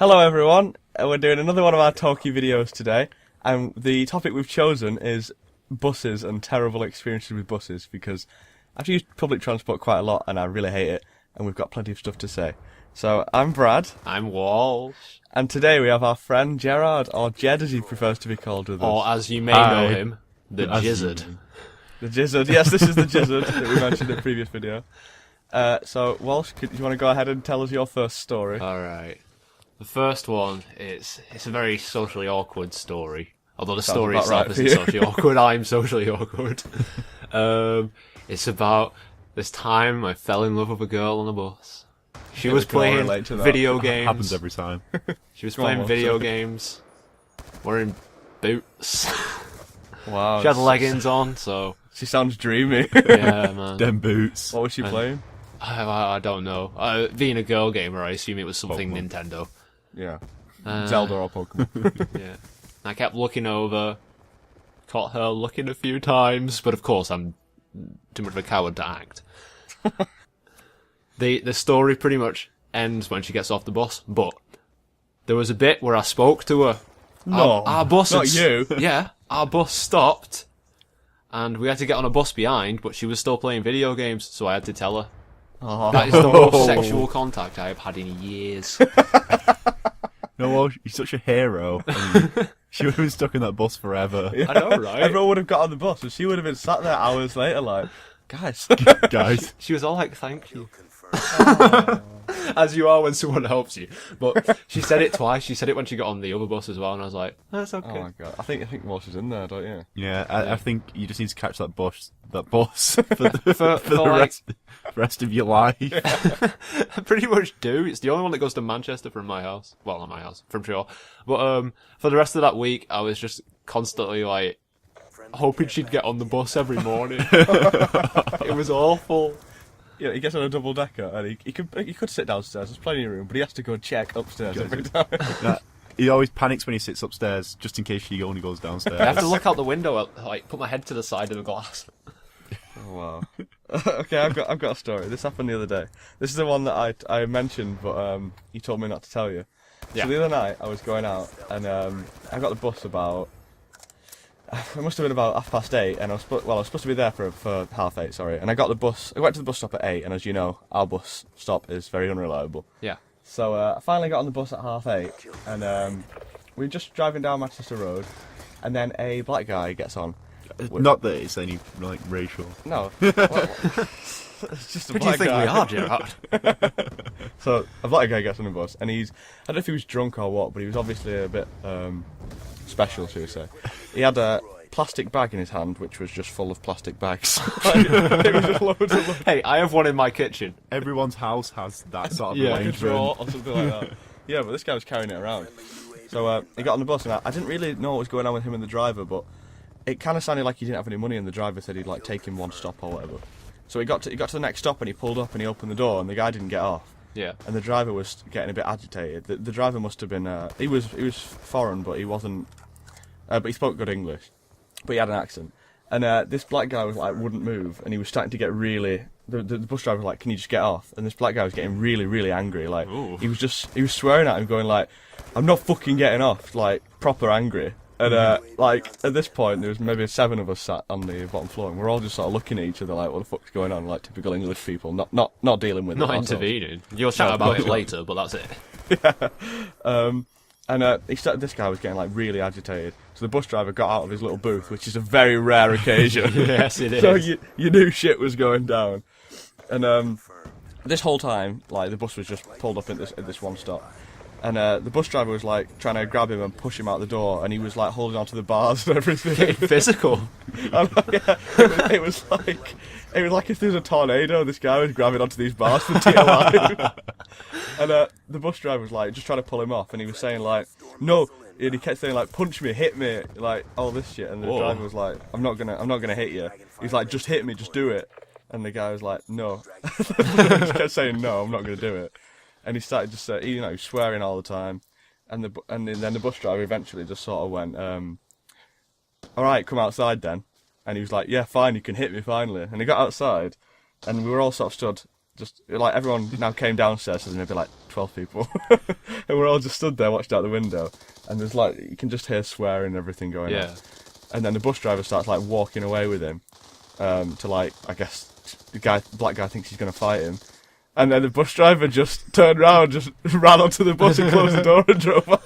Hello everyone, we're doing another one of our talky videos today, and the topic we've chosen is buses and terrible experiences with buses, because I've used public transport quite a lot and I really hate it, and we've got plenty of stuff to say. So, I'm Brad. I'm Walsh. And today we have our friend Gerard, or Jed as he prefers to be called with us. Or as you may know him, the Gizzard. The Gizzard, yes, this is the Gizzard that we mentioned in the previous video. So, Walsh, do you want to go ahead and tell us your first story? Alright. The first one, it's a very socially awkward story. Although the Sounds story about itself right for isn't you. socially awkward, I'm socially awkward. It's about this time I fell in love with a girl on a bus. She was can all playing relate to that. video games. Happens every time. She was Go on, playing Walsh. video games, wearing boots. Wow. She had leggings on, so She sounds dreamy. yeah, man. Them boots. What was she playing? I don't know. Being a girl gamer, I assume it was something Pokemon. Nintendo. Yeah. Uh, Zelda or Pokemon. Yeah. I kept looking over, caught her looking a few times, but of course I'm too much of a coward to act. The story pretty much ends when she gets off the bus, but there was a bit where I spoke to her. No, our bus not had you. Yeah, our bus stopped, and we had to get on a bus behind, but she was still playing video games, so I had to tell her. Oh. That is the most sexual contact I have had in years. No, well, you're such a hero. I mean, she would have been stuck in that bus forever. Yeah. I know, right? Everyone would have got on the bus, and she would have been sat there hours later, like, guys. Guys. She was all like, thank you. As you are when someone helps you. But she said it twice. She said it when she got on the other bus as well, and I was like, that's okay. Oh my god, I think Walsh is in there, don't you? Yeah, I think you just need to catch that bus for the, For the like- rest of your life. I pretty much do. It's the only one that goes to Manchester from my house. Well, not my house, from Shaw. But for the rest of that week, I was just constantly like hoping she'd get on the bus every morning. It was awful. Yeah, he gets on a double decker, and he could sit downstairs. There's plenty of room, but he has to go check upstairs every time. He always panics when he sits upstairs, just in case she only goes downstairs. I have to look out the window, like put my head to the side of the glass. Oh, wow. Okay, I've got a story. This happened the other day. This is the one that I mentioned, but you told me not to tell you. Yeah. So the other night I was going out, and I got the bus about. It must have been about 8:30, and I was supposed to be there for 8:30. Sorry, and I got the bus. I went to the bus stop at 8, and as you know, our bus stop is very unreliable. Yeah. So I finally got on the bus at 8:30, and we were just driving down Manchester Road, and then a black guy gets on. Not that it's any, like, racial. No, it's just a Who do you black think guy. we are, Gerard? So a black guy gets on the bus, and I don't know if he was drunk or what, but he was obviously a bit special, shall we say. He had a plastic bag in his hand, which was just full of plastic bags. It was just loads of Hey, I have one in my kitchen. Everyone's house has that sort of Yeah, like a draw arrangement. or something like that. Yeah, but this guy was carrying it around. So he got on the bus, and I didn't really know what was going on with him and the driver, but it kind of sounded like he didn't have any money, and the driver said he'd like take him one stop or whatever. So he got to the next stop, and he pulled up and he opened the door, and the guy didn't get off. Yeah. And the driver was getting a bit agitated. The driver must have been he was foreign, but he wasn't. But he spoke good English, but he had an accent. And this black guy was like wouldn't move, and he was starting to get really. The bus driver was like, "Can you just get off?" And this black guy was getting really, really angry. Like Ooh. he was swearing at him, going like, "I'm not fucking getting off!" Like proper angry. And like at this point, there was maybe 7 of us sat on the bottom floor, and we're all just sort of looking at each other like, "What the fuck's going on?" Like typical English people, not dealing with it. Not ourselves. intervening. You'll chat about it later, but that's it. And this guy was getting like really agitated. So the bus driver got out of his little booth, which is a very rare occasion. Yes, it is. So you knew shit was going down. And this whole time, like the bus was just pulled up at this one stop. And the bus driver was like trying to grab him and push him out the door, and he was like holding onto the bars and everything. Getting physical. Yeah, it was like if there was a tornado, this guy was grabbing onto these bars for dear life. And the bus driver was like just trying to pull him off, and he was saying like, "No," and he kept saying like, "Punch me, hit me," like all this shit. And the Whoa. driver was like, "I'm not gonna hit you." He's like, "Just hit me, just do it." And the guy was like, "No." He just kept saying, "No, I'm not gonna do it." And he started just swearing all the time. And then the bus driver eventually just sort of went, "All right, come outside then." And he was like, "Yeah, fine, you can hit me finally." And he got outside, and we were all sort of stood just like everyone now came downstairs, so there's maybe like 12 people, and we're all just stood there watched out the window, and there's like you can just hear swearing and everything going on. And then the bus driver starts like walking away with him, to like I guess the black guy thinks he's gonna fight him. And then the bus driver just turned around, just ran onto the bus and closed the door and drove off.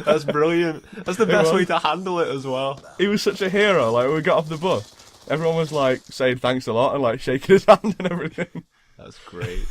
That's brilliant. That's the best way to handle it as well. He was such a hero. Like when we got off the bus, everyone was like saying thanks a lot and like shaking his hand and everything. That's great.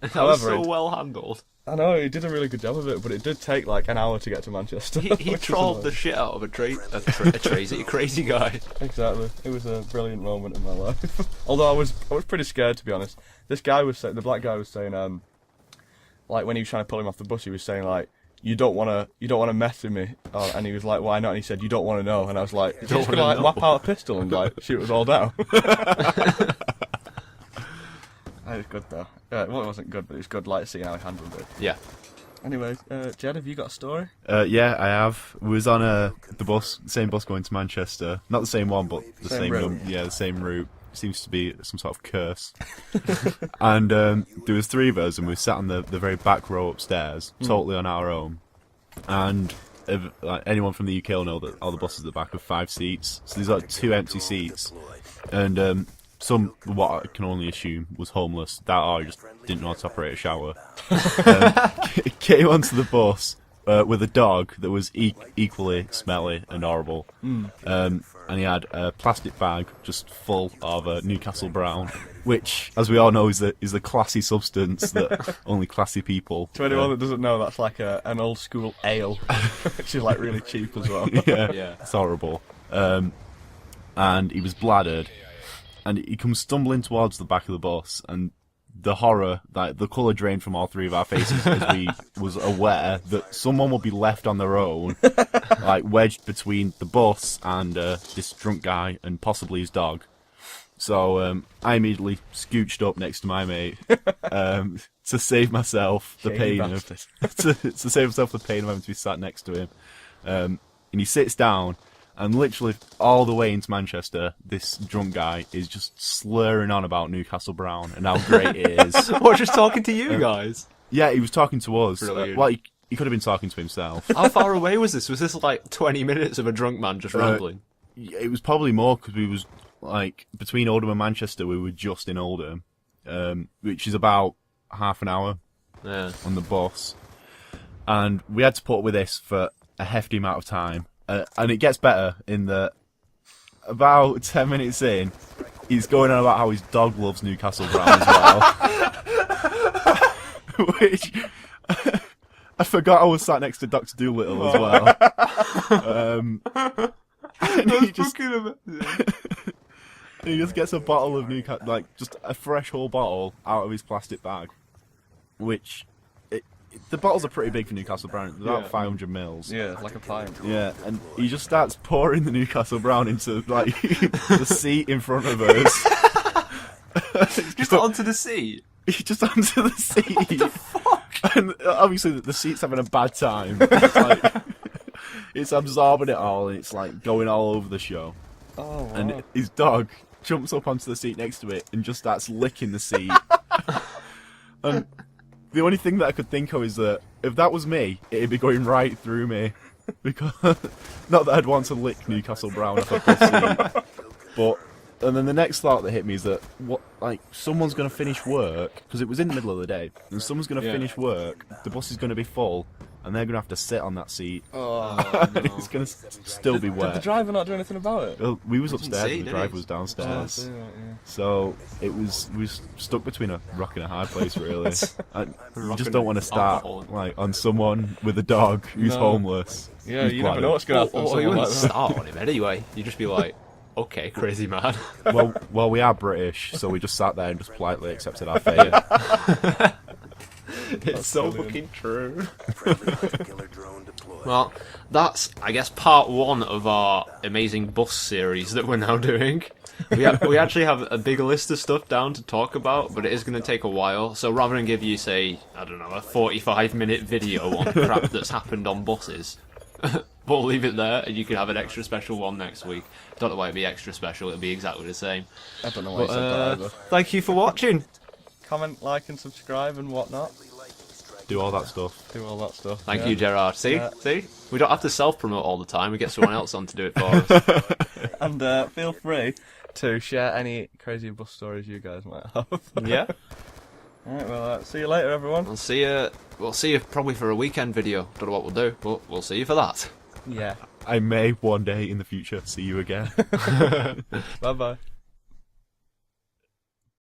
That was so well handled. I know, he did a really good job of it, but it did take like an hour to get to Manchester. He trolled the shit out of a crazy guy. Exactly. It was a brilliant moment in my life. Although I was pretty scared, to be honest. This guy was saying, the black guy was saying, like when he was trying to pull him off the bus, he was saying like, you don't want to mess with me. And he was like, why not? And he said, you don't want to know. And I was like, just gonna like whip out a pistol and like shoot us all down. It was good though. Well, it wasn't good, but it was good, like seeing how he handled it. Yeah. Anyways, Jed, have you got a story? Yeah, I have. We was on the same bus going to Manchester. Not the same one, but the same route. the same route. Seems to be some sort of curse. And there was 3 of us, and we sat on the very back row upstairs, totally on our own. And like anyone from the UK will know that all the buses at the back have 5 seats. So there's like 2 empty seats, and some, what I can only assume, was homeless. That or just didn't know how to operate a shower. Came onto the bus with a dog that was equally smelly and horrible. And he had a plastic bag just full of Newcastle Brown, which, as we all know, is the classy substance that only classy people... To anyone that doesn't know, that's like an old school ale, which is like really cheap as well. Yeah, it's horrible. And he was bladdered. And he comes stumbling towards the back of the bus, and the horror, like the colour drained from all 3 of our faces as we was aware that someone would be left on their own, like wedged between the bus and this drunk guy and possibly his dog. So I immediately scooched up next to my mate to save myself the pain of to save myself the pain of having to be sat next to him. And he sits down. And literally all the way into Manchester, this drunk guy is just slurring on about Newcastle Brown and how great it is. What, just talking to you guys? Yeah, he was talking to us. Brilliant. Well, he could have been talking to himself. How far away was this? Was this like 20 minutes of a drunk man just rambling? It was probably more because we was like between Oldham and Manchester. We were just in Oldham, which is about half an hour on the bus, and we had to put up with this for a hefty amount of time. And it gets better in that about 10 minutes in, he's going on about how his dog loves Newcastle Brown as well. Which, I forgot I was sat next to Dr. Dolittle as well. And he just gets a bottle of Newcastle, like just a fresh whole bottle out of his plastic bag, which... The bottles are pretty big for Newcastle Brown. They're about 500 mils. Yeah, like a pint. Yeah, and he just starts pouring the Newcastle Brown into like the seat in front of us. Just onto the seat? Just onto the seat. What the fuck? And obviously the seat's having a bad time. It's, like, it's absorbing it all, and it's like going all over the show. Oh, wow. And his dog jumps up onto the seat next to it and just starts licking the seat. And the only thing that I could think of is that if that was me, it'd be going right through me. Because, not that I'd want to lick Newcastle Brown off a bus seat, but, and then the next thought that hit me is that, someone's going to finish work, because it was in the middle of the day, and someone's going to finish work, the bus is going to be full, and they're going to have to sit on that seat. Oh, and it's going to still be wet. Did the driver not do anything about it? Well, we was upstairs see, and the did driver he? was downstairs. Oh, yeah. So we was stuck between a rock and a hard place, really. You Rock just and don't want to start alcohol. on someone with a dog who's homeless. Yeah, who's you never bladdered. know what's going to happen. Or you Someone wouldn't like that. start on him anyway. You'd just be like, okay, crazy man. Well, we are British, so we just sat there and just politely accepted our fate. It's so fucking true. Well, that's, I guess, part 1 of our amazing bus series that we're now doing. We actually have a big list of stuff down to talk about, but it is going to take a while. So rather than give you, say, I don't know, a 45-minute video on crap that's happened on buses, We'll leave it there, and you can have an extra special one next week. Don't know why it'd be extra special, it'll be exactly the same. I don't know why you said that either. Thank you for watching. Comment, like, and subscribe and whatnot. Do all that stuff. Do all that stuff. Thank yeah. you, Gerard. See? We don't have to self-promote all the time, we get someone else on to do it for us. And feel free to share any crazy bus stories you guys might have. Yeah. Alright, well, see you later, everyone. We'll see you probably for a weekend video. Don't know what we'll do, but we'll see you for that. Yeah. I may one day in the future see you again. Bye-bye.